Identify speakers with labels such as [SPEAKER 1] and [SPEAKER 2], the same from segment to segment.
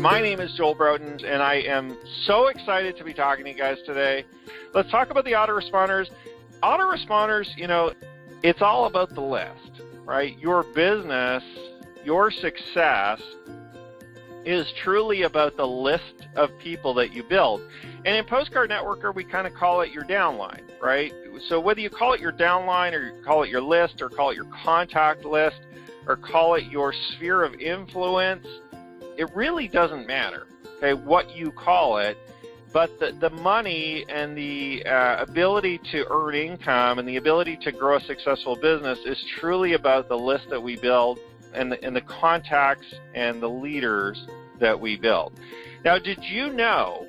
[SPEAKER 1] My name is Joel Broughton, and I am so excited to be talking to you guys today. Let's talk about the autoresponders. Autoresponders, it's all about the list, right? Your business, your success is truly about the list of people that you build. And in Postcard Networker, we kind of call it your downline, right? So whether you call it your downline or you call it your list or call it your contact list or call it your sphere of influence, it really doesn't matter, okay, what you call it. But the money and the ability to earn income and the ability to grow a successful business is truly about the list that we build and the contacts and the leaders that we build. Now, did you know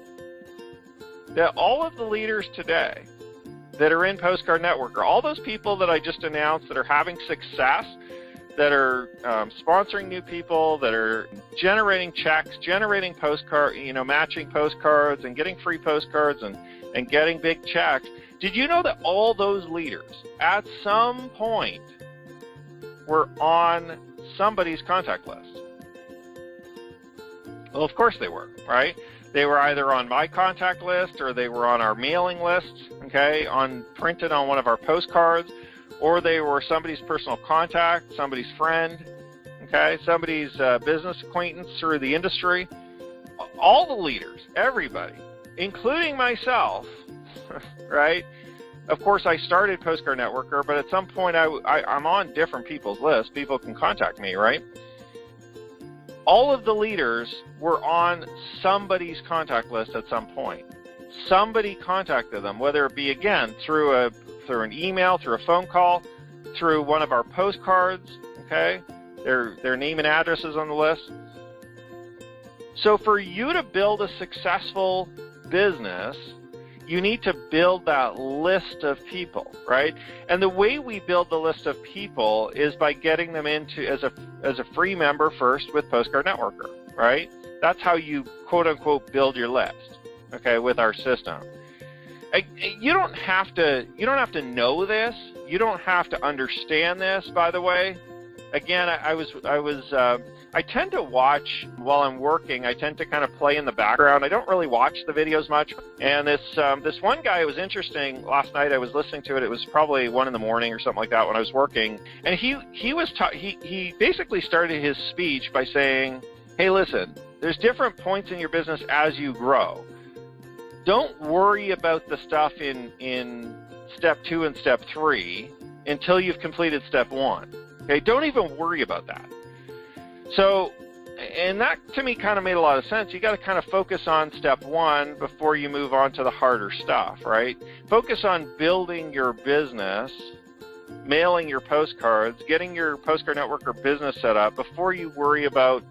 [SPEAKER 1] that all of the leaders today that are in Postcard Network, all those people that I just announced that are having success, that are sponsoring new people, that are generating checks, generating postcard, matching postcards and getting free postcards and getting big checks, did you know that all those leaders at some point were on somebody's contact list? Well, of course they were, right? They were either on my contact list or they were on our mailing list, okay, printed on one of our postcards, or they were somebody's personal contact, somebody's friend, okay, somebody's business acquaintance through the industry. All the leaders, everybody, including myself, right? Of course, I started Postcard Networker, but at some point I'm on different people's lists. People can contact me, right? All of the leaders were on somebody's contact list at some point. Somebody contacted them, whether it be, again, through an email, through a phone call, through one of our postcards, okay? Their name and address is on the list. So for you to build a successful business, you need to build that list of people, right? And the way we build the list of people is by getting them into as a free member first with Postcard Networker, right? That's how you quote unquote build your list, okay, with our system. You don't have to know this. You don't have to understand this, by the way. Again, I tend to watch while I'm working. I tend to kind of play in the background. I don't really watch the videos much. And this one guy was interesting. Last night I was listening to it. It was probably 1 a.m. or something like that when I was working. And he basically started his speech by saying, "Hey, listen, there's different points in your business as you grow. Don't worry about the stuff in step 2 and step 3 until you've completed step 1. Okay, don't even worry about that." So, and that to me kind of made a lot of sense. You got to kind of focus on step 1 before you move on to the harder stuff, right? Focus on building your business, mailing your postcards, getting your Postcard Networker business set up before you worry about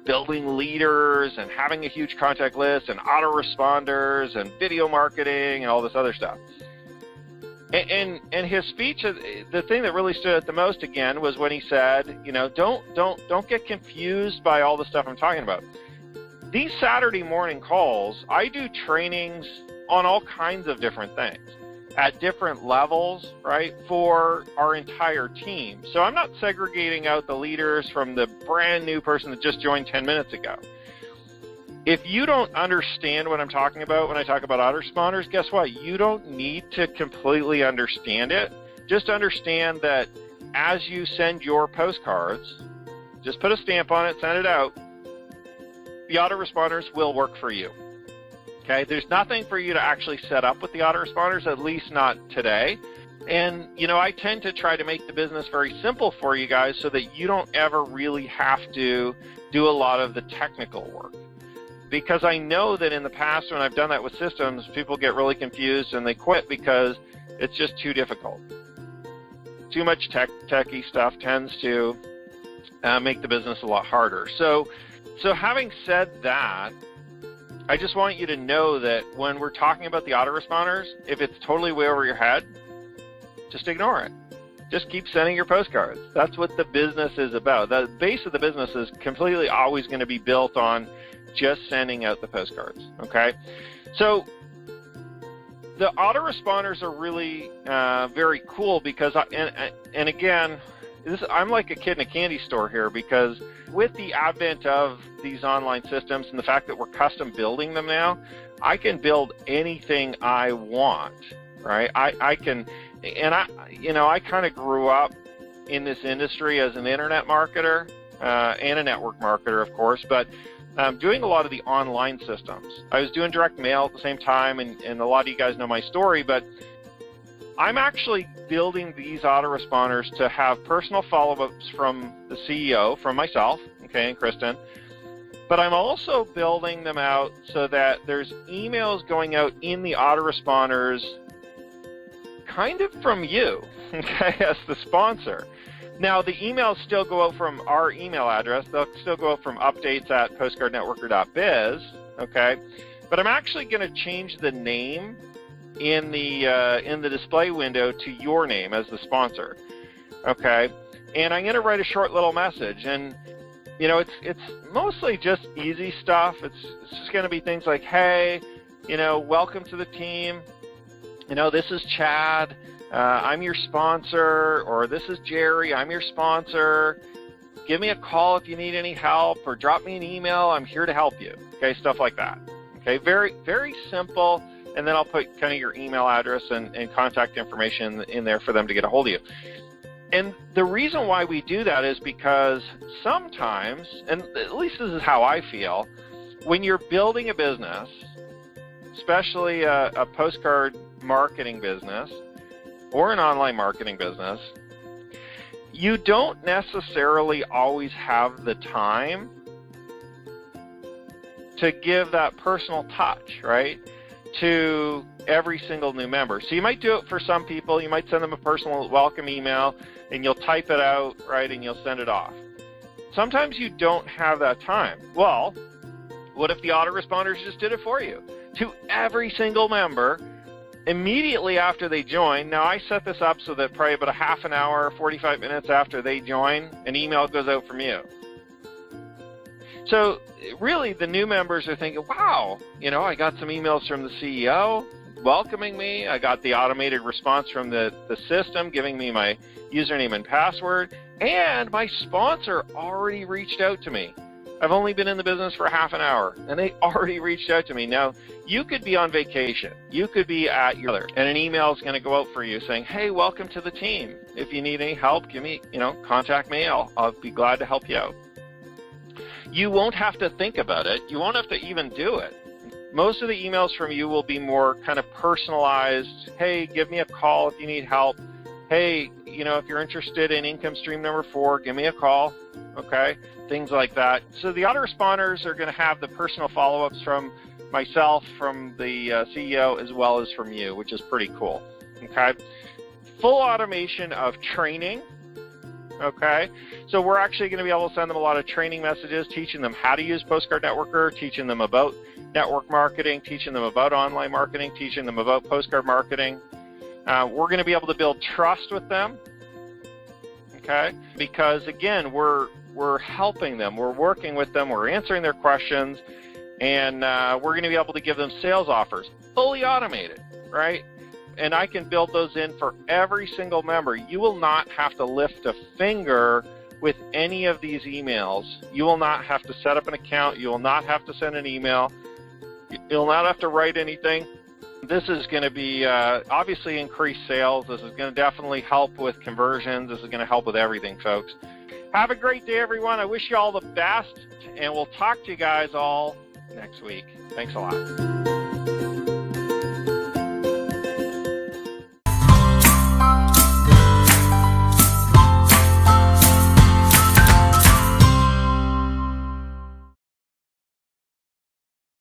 [SPEAKER 1] building leaders and having a huge contact list and autoresponders and video marketing and all this other stuff. And his speech, the thing that really stood out the most again was when he said, don't get confused by all the stuff I'm talking about. These Saturday morning calls, I do trainings on all kinds of different things at different levels, right, for our entire team. So I'm not segregating out the leaders from the brand new person that just joined 10 minutes ago. If you don't understand what I'm talking about when I talk about autoresponders, guess what? You don't need to completely understand it. Just understand that as you send your postcards, just put a stamp on it, send it out, the autoresponders will work for you. Okay? There's nothing for you to actually set up with the autoresponders, at least not today. And, I tend to try to make the business very simple for you guys so that you don't ever really have to do a lot of the technical work. Because I know that in the past when I've done that with systems, people get really confused and they quit because it's just too difficult. Too much techie stuff tends to make the business a lot harder. So having said that, I just want you to know that when we're talking about the autoresponders, if it's totally way over your head, just ignore it. Just keep sending your postcards. That's what the business is about. The base of the business is completely always going to be built on just sending out the postcards, okay? So the autoresponders are really very cool because, and again, I'm like a kid in a candy store here, because with the advent of these online systems and the fact that we're custom building them now, I can build anything I want, right? I can, and I kind of grew up in this industry as an internet marketer and a network marketer, of course, but doing a lot of the online systems. I was doing direct mail at the same time, and a lot of you guys know my story, but I'm actually building these autoresponders to have personal follow-ups from the CEO, from myself, okay, and Kristen, but I'm also building them out so that there's emails going out in the autoresponders kind of from you, okay, as the sponsor. Now, the emails still go out from our email address. They'll still go out from updates@postcardnetworker.biz, okay? But I'm actually going to change the name in the display window to your name as the sponsor, okay? And I'm going to write a short little message, and it's mostly just easy stuff. It's just going to be things like, hey, welcome to the team. This is Chad. I'm your sponsor, or this is Jerry, I'm your sponsor. Give me a call if you need any help, or drop me an email. I'm here to help you. Okay, stuff like that. Okay, very, very simple. And then I'll put kind of your email address and contact information in there for them to get a hold of you. And the reason why we do that is because sometimes, and at least this is how I feel, when you're building a business, especially a postcard marketing business, or an online marketing business, you don't necessarily always have the time to give that personal touch, right, to every single new member. So you might do it for some people. You might send them a personal welcome email, and you'll type it out, right, and you'll send it off. Sometimes you don't have that time. Well, what if the autoresponders just did it for you? To every single member, immediately after they join. Now, I set this up so that probably about a half an hour, 45 minutes after they join, an email goes out from you. So really, the new members are thinking, wow, I got some emails from the CEO welcoming me. I got the automated response from the system giving me my username and password, and my sponsor already reached out to me. I've only been in the business for half an hour, and they already reached out to me. Now, you could be on vacation. You could be at your other, and an email is going to go out for you saying, hey, welcome to the team. If you need any help, give me, contact me. I'll be glad to help you out. You won't have to think about it. You won't have to even do it. Most of the emails from you will be more kind of personalized. Hey, give me a call if you need help. Hey, if you're interested in income stream number 4, give me a call. Okay, things like that. So the autoresponders are going to have the personal follow-ups from myself, from the CEO, as well as from you, which is pretty cool. Okay, full automation of training. Okay, so we're actually going to be able to send them a lot of training messages, teaching them how to use Postcard Networker, teaching them about network marketing, teaching them about online marketing, teaching them about postcard marketing. We're going to be able to build trust with them. Okay, because again, we're helping them, we're working with them, we're answering their questions, and we're going to be able to give them sales offers, fully automated, right? And I can build those in for every single member. You will not have to lift a finger with any of these emails. You will not have to set up an account. You will not have to send an email. You'll not have to write anything. This is going to be obviously increase sales. This is going to definitely help with conversions. This is going to help with everything, folks. Have a great day, everyone. I wish you all the best, and we'll talk to you guys all next week. Thanks a lot.